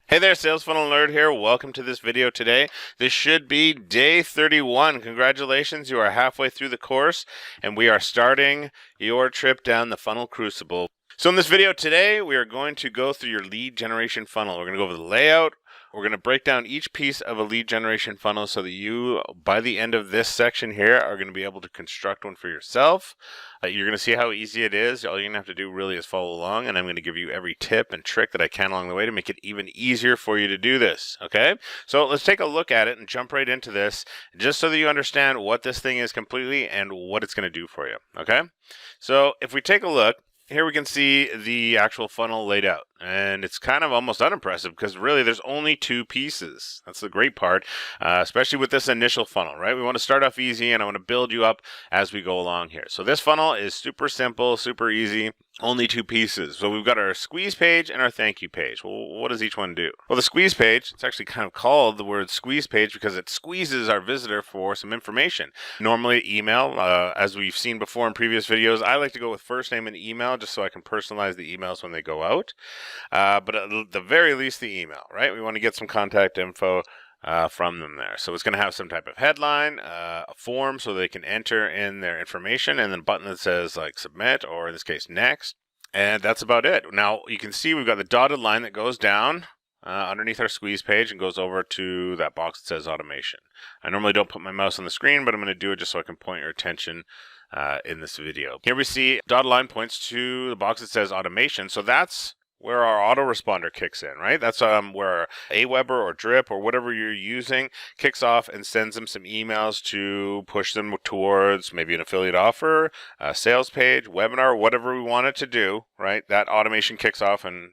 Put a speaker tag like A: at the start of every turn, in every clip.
A: Hey there, Sales Funnel Nerd here. Welcome to this video today. This should be day 31. Congratulations, you are halfway through the course, and we are starting your trip down the funnel crucible. So in this video today, we are going to go through your lead generation funnel. We're going to go over the layout. We're going to break down each piece of a lead generation funnel so that you, by the end of this section here, are going to be able to construct one for yourself. You're going to see how easy it is. All you're going to have to do really is follow along, and I'm going to give you every tip and trick that I can along the way to make it even easier for you to do this, okay? So let's take a look at it and jump right into this, just so that you understand what this thing is completely and what it's going to do for you, okay? So if we take a look, here we can see the actual funnel laid out, and it's kind of almost unimpressive because really there's only two pieces. That's the great part, especially with this initial funnel, right? We want to start off easy, and I want to build you up as we go along here. So this funnel is super simple, super easy, only two pieces. So we've got our squeeze page and our thank you page. Well, what does each one do? Well, the squeeze page, it's actually kind of called the word squeeze page because it squeezes our visitor for some information. Normally email, as we've seen before in previous videos, I like to go with first name and email just so I can personalize the emails when they go out. But at the very least, the email, right? We want to get some contact info from them there. So it's going to have some type of headline, a form so they can enter in their information, and then a button that says like submit, or in this case next. And that's about it. Now you can see we've got the dotted line that goes down underneath our squeeze page and goes over to that box that says automation. I normally don't put my mouse on the screen, but I'm going to do it just so I can point your attention in this video. Here we see dotted line points to the box that says automation. So that's where our autoresponder kicks in, right? That's where Aweber or Drip or whatever you're using kicks off and sends them some emails to push them towards maybe an affiliate offer, a sales page, webinar, whatever we want it to do, right? That automation kicks off and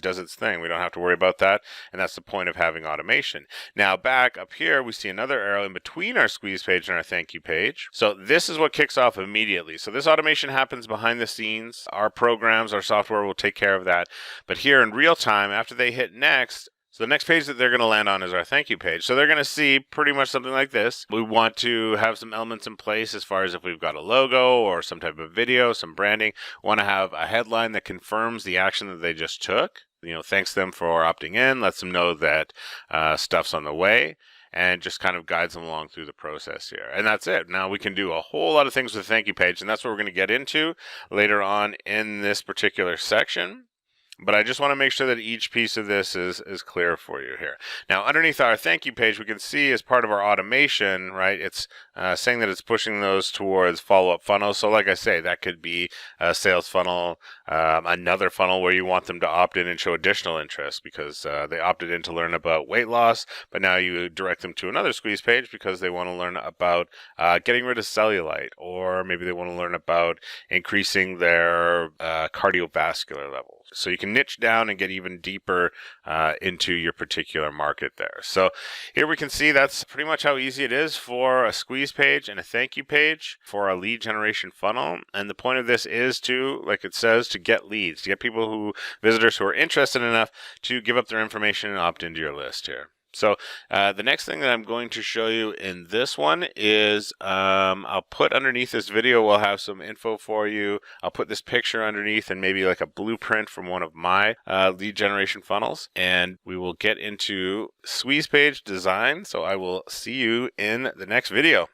A: does its thing. We don't have to worry about that, and that's the point of having automation. Now back up here, we see another arrow in between our squeeze page and our thank you page. So this is what kicks off immediately. So this automation happens behind the scenes. Our programs, our software will take care of that. But here in real time, after they hit next, so the next page that they're going to land on is our thank you page. So they're going to see pretty much something like this. We want to have some elements in place as far as if we've got a logo or some type of video, some branding. We want to have a headline that confirms the action that they just took. You know, thanks them for opting in, lets them know that stuff's on the way, and just kind of guides them along through the process here. And that's it. Now we can do a whole lot of things with the thank you page, and that's what we're going to get into later on in this particular section. But I just want to make sure that each piece of this is clear for you here. Now, underneath our thank you page, we can see as part of our automation, right, it's saying that it's pushing those towards follow-up funnels. So like I say, that could be a sales funnel, another funnel where you want them to opt in and show additional interest because they opted in to learn about weight loss, but now you direct them to another squeeze page because they want to learn about getting rid of cellulite, or maybe they want to learn about increasing their cardiovascular levels. So you can niche down and get even deeper into your particular market there. So here we can see that's pretty much how easy it is for a squeeze page and a thank you page for a lead generation funnel. And the point of this is to, like it says, to get leads, to get visitors who are interested enough to give up their information and opt into your list here. So the next thing that I'm going to show you in this one is I'll put underneath this video, we'll have some info for you. I'll put this picture underneath and maybe like a blueprint from one of my lead generation funnels. And we will get into squeeze page design. So I will see you in the next video.